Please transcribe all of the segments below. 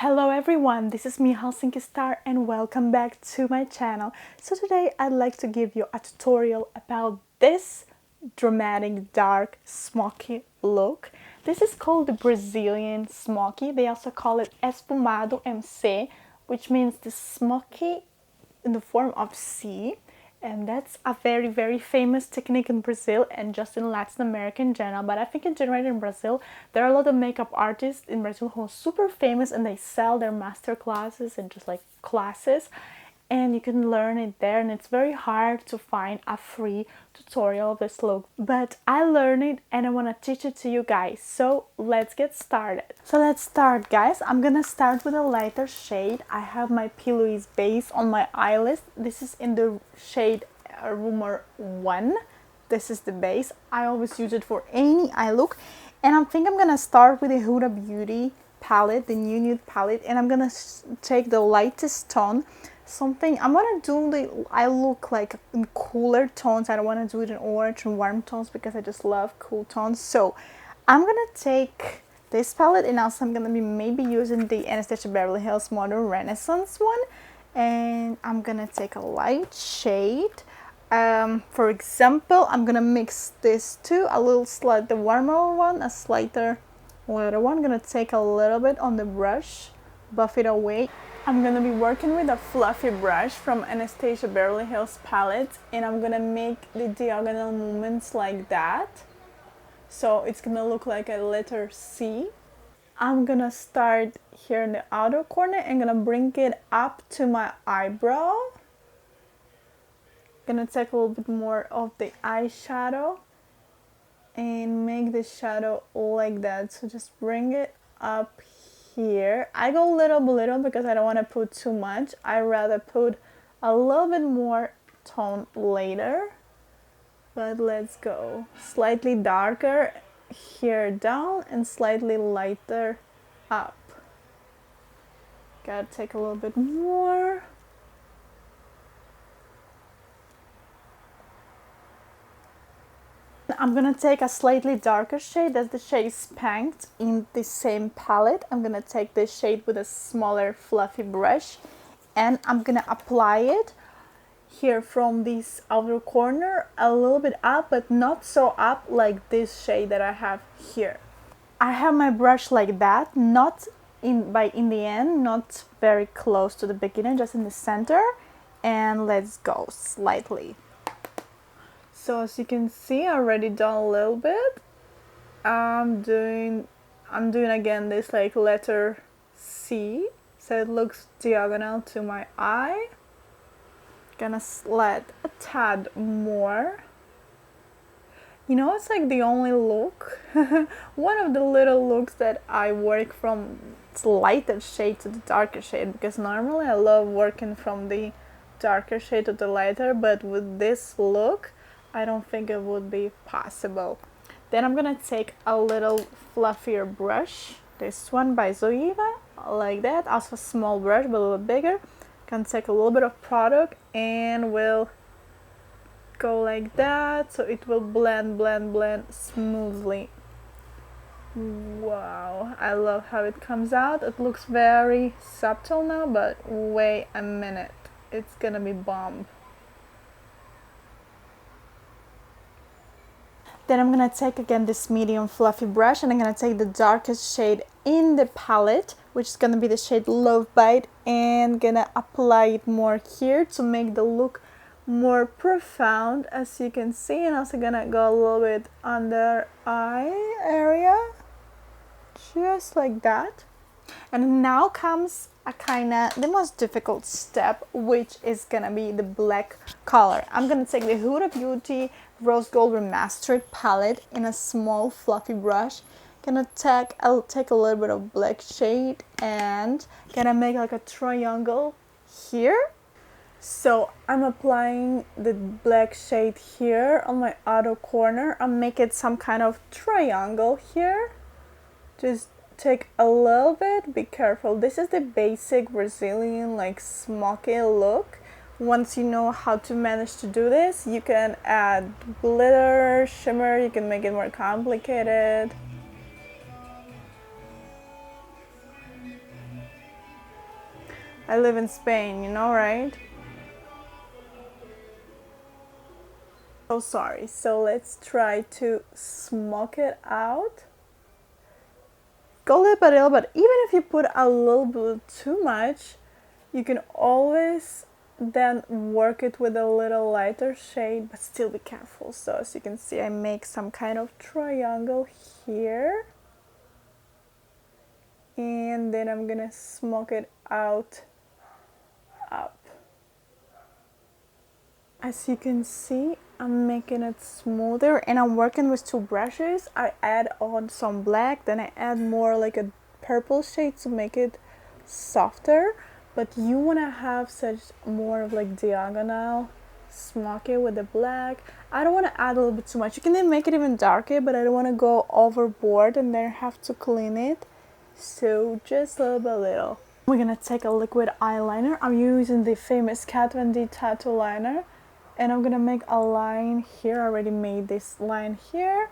Hello everyone, this is me Helsinki Starr and welcome back to my channel. So today I'd like to give you a tutorial about this dramatic dark smoky look. This is called the Brazilian smoky. They also call it Esfumado MC, which means the smoky in the form of C. And that's a very famous technique in Brazil and just in Latin America in general. But I think in general in Brazil, there are a lot of makeup artists in Brazil who are super famous and they sell their master classes and just like classes. And you can learn it there, and it's very hard to find a free tutorial of this look. But I learned it and I want to teach it to you guys. So let's get started. So let's start, guys. I'm gonna start with a lighter shade. I have my P. Louise base on my eyelid. This is in the shade Rumor 1. This is the base. I always use it for any eye look. And I think I'm gonna start with the Huda Beauty palette, the New Nude palette. And I'm gonna take the lightest tone. Something I'm gonna do the I look like in cooler tones. I don't want to do it in orange and warm tones because I just love cool tones. So I'm gonna take this palette and also I'm gonna be maybe using the Anastasia Beverly Hills Modern Renaissance one, and I'm gonna take a light shade. For example, I'm gonna mix this two, a little slight the warmer one, a slighter lighter one. I'm gonna take a little bit on the brush, buff it away. I'm gonna be working with a fluffy brush from Anastasia Beverly Hills palette, and I'm gonna make the diagonal movements like that. So it's gonna look like a letter C. I'm gonna start here in the outer corner and gonna bring it up to my eyebrow. Gonna take a little bit more of the eyeshadow and make the shadow like that. So just bring it up here. I go little because I don't want to put too much. I rather put a little bit more tone later. But let's go slightly darker here down and slightly lighter up. Gotta take a little bit more. I'm gonna take a slightly darker shade. That's the shade Spanked in the same palette. I'm gonna take this shade with a smaller fluffy brush and I'm gonna apply it here from this outer corner a little bit up, but not so up like this shade that I have here. I have my brush like that, not in the end, not very close to the beginning, just in the center. And let's go slightly. So as you can see, I already done a little bit. I'm doing again this like letter C, so it looks diagonal to my eye. Gonna slide a tad more. You know, it's like the only look, one of the little looks that I work from lighter shade to the darker shade, because normally I love working from the darker shade to the lighter, but with this look I don't think it would be possible. Then I'm gonna take a little fluffier brush, this one by Zoeva, like that. Also a small brush, but a little bigger. Can take a little bit of product and we'll go like that, so it will blend smoothly. Wow, I love how it comes out. It looks very subtle now, but wait a minute, it's gonna be bomb. Then I'm gonna take again this medium fluffy brush and I'm gonna take the darkest shade in the palette, which is gonna be the shade Love Bite, and gonna apply it more here to make the look more profound, as you can see. And also gonna go a little bit under eye area, just like that. And now comes a kinda the most difficult step, which is gonna be the black color. I'm gonna take the Huda Beauty Rose Gold Remastered palette in a small fluffy brush. I'll take a little bit of black shade and gonna make like a triangle here. So I'm applying the black shade here on my outer corner. I'll make it some kind of triangle here. Just take a little bit, be careful. This is the basic Brazilian like smoky look. Once you know how to manage to do this, you can add glitter, shimmer, you can make it more complicated. I live in Spain, you know, right? So sorry. So let's try to smoke it out. Go little by little, but even if you put a little bit too much, you can always then work it with a little lighter shade, but still be careful. So as you can see, I make some kind of triangle here. And then I'm gonna smoke it out up. As you can see, I'm making it smoother and I'm working with two brushes. I add on some black, then I add more like a purple shade to make it softer. But you want to have such more of like diagonal smoky with the black. I don't want to add a little bit too much. You can then make it even darker, but I don't want to go overboard and then have to clean it. So just little by little. We're gonna take a liquid eyeliner. I'm using the famous Kat Von D tattoo liner. And I'm gonna make a line here. I already made this line here.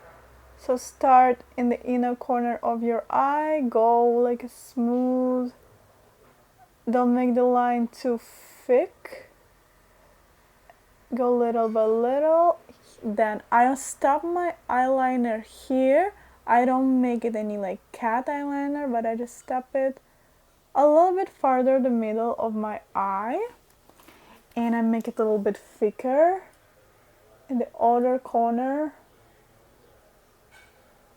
So start in the inner corner of your eye, go like a smooth. Don't make the line too thick. Go little by little. Then I'll stop my eyeliner here. I don't make it any like cat eyeliner, but I just stop it a little bit farther the middle of my eye. And I make it a little bit thicker in the other corner,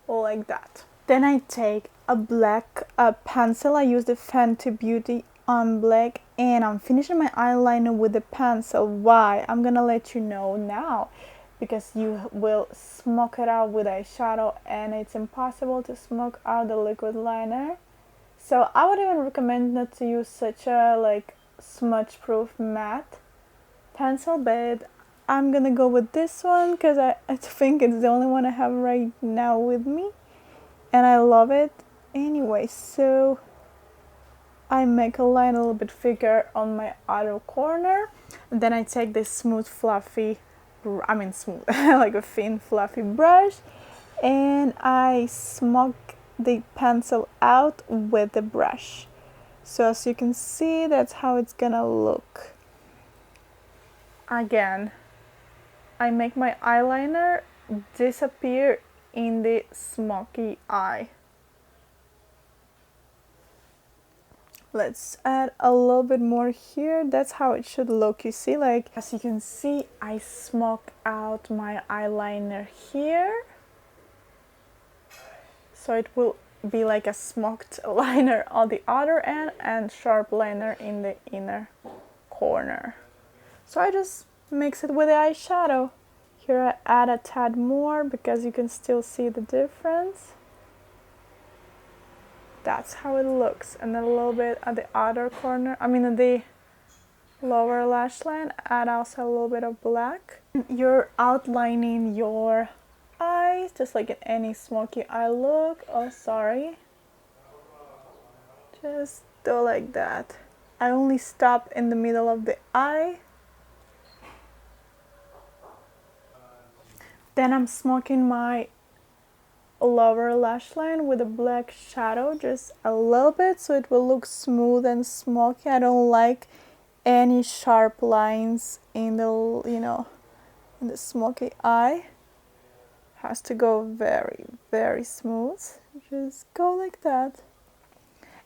like that. Then I take a black pencil. I use the Fenty Beauty on black, and I'm finishing my eyeliner with the pencil. Why? I'm gonna let you know now, because you will smoke it out with eyeshadow, and it's impossible to smoke out the liquid liner. So I would even recommend not to use such a like smudge proof matte pencil, but I'm gonna go with this one because I think it's the only one I have right now with me and I love it anyway. So I make a line a little bit thicker on my outer corner, and then I take this smooth fluffy, smooth like a thin fluffy brush, and I smoke the pencil out with the brush. So as you can see, that's how it's gonna look. Again, I make my eyeliner disappear in the smoky eye. Let's add a little bit more here. That's how it should look. You see, like, as you can see, I smoke out my eyeliner here. So it will be like a smoked liner on the other end and sharp liner in the inner corner. So I just mix it with the eyeshadow. Here I add a tad more because you can still see the difference. That's how it looks. And then a little bit at the outer corner, at the lower lash line, add also a little bit of black. You're outlining your eyes just like in any smoky eye look. Oh, sorry. Just do like that. I only stop in the middle of the eye. Then I'm smoking my lower lash line with a black shadow, just a little bit, so it will look smooth and smoky. I don't like any sharp lines in the, in the smoky eye. Has to go very, very smooth. Just go like that.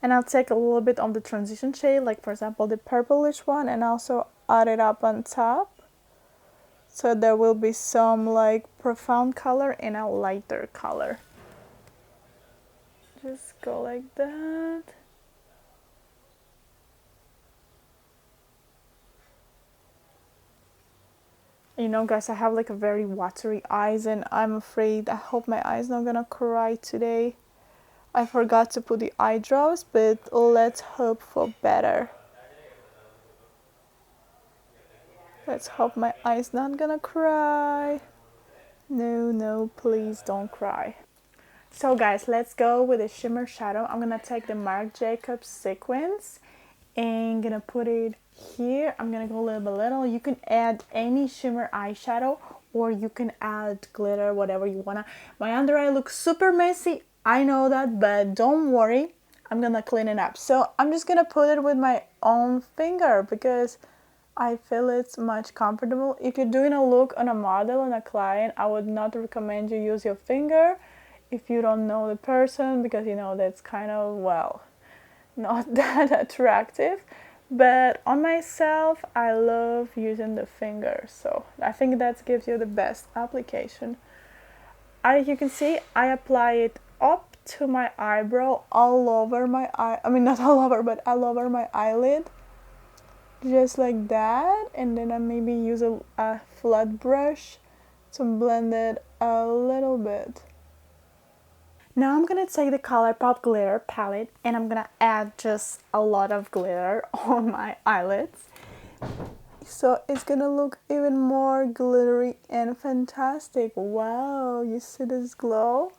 And I'll take a little bit of the transition shade, like for example the purplish one, and also add it up on top. So there will be some like profound color and a lighter color. Just go like that. You know, guys, I have like a very watery eyes, and I'm afraid, I hope my eyes not gonna cry today. I forgot to put the eye drops, but let's hope for better. Let's hope my eyes not gonna cry. No, please don't cry. So guys, let's go with the shimmer shadow. I'm gonna take the Marc Jacobs sequins and gonna put it here. I'm gonna go little by little. You can add any shimmer eyeshadow or you can add glitter, whatever you wanna. My under eye looks super messy, I know that, but don't worry. I'm gonna clean it up. So I'm just gonna put it with my own finger because I feel it's much comfortable. If you're doing a look on a model, on a client, I would not recommend you use your finger if you don't know the person, because you know that's kind of, well, not that attractive. But on myself, I love using the finger, so I think that gives you the best application. As you can see, I apply it up to my eyebrow, all over my eye. I mean, not all over, but all over my eyelid, just like that. And then I maybe use a flat brush to blend it a little bit. Now I'm gonna take the ColourPop glitter palette and I'm gonna add just a lot of glitter on my eyelids. So it's gonna look even more glittery and fantastic. Wow, you see this glow?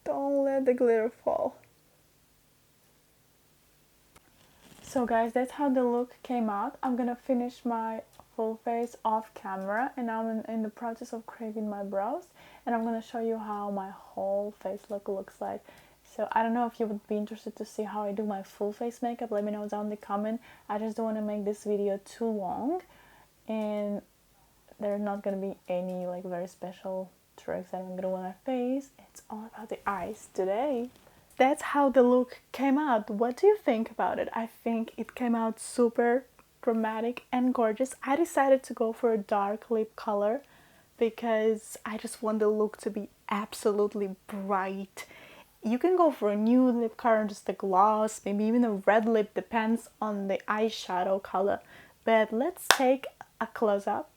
Don't let the glitter fall. So guys, that's how the look came out. I'm gonna finish my full face off camera, and now I'm in the process of creating my brows, and I'm gonna show you how my whole face look looks like. So I don't know if you would be interested to see how I do my full face makeup. Let me know down in the comment. I just don't want to make this video too long, and there's not gonna be any like very special tricks that I'm gonna do on my face. It's all about the eyes today. That's how the look came out. What do you think about it? I think it came out super dramatic and gorgeous. I decided to go for a dark lip color because I just want the look to be absolutely bright. You can go for a nude lip color, just a gloss, maybe even a red lip, depends on the eyeshadow color. But let's take a close-up.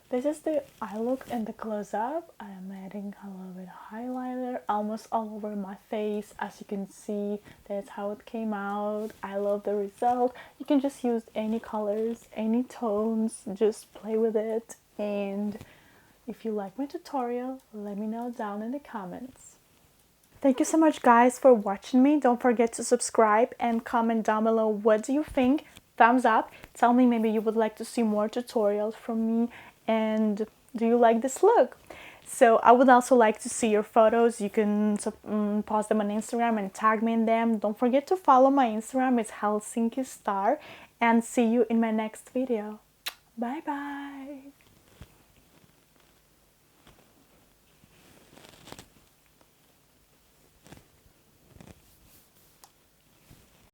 This is the eye look and the close-up. I am adding a little bit of highlighter almost all over my face. As you can see, that's how it came out. I love the result. You can just use any colors, any tones, just play with it. And if you like my tutorial, let me know down in the comments. Thank you so much guys for watching me. Don't forget to subscribe and comment down below what do you think. Thumbs up. Tell me maybe you would like to see more tutorials from me, and do you like this look? So I would also like to see your photos. You can post them on Instagram and tag me in them. Don't forget to follow my Instagram. It's Helsinki Starr, and see you in my next video. Bye bye.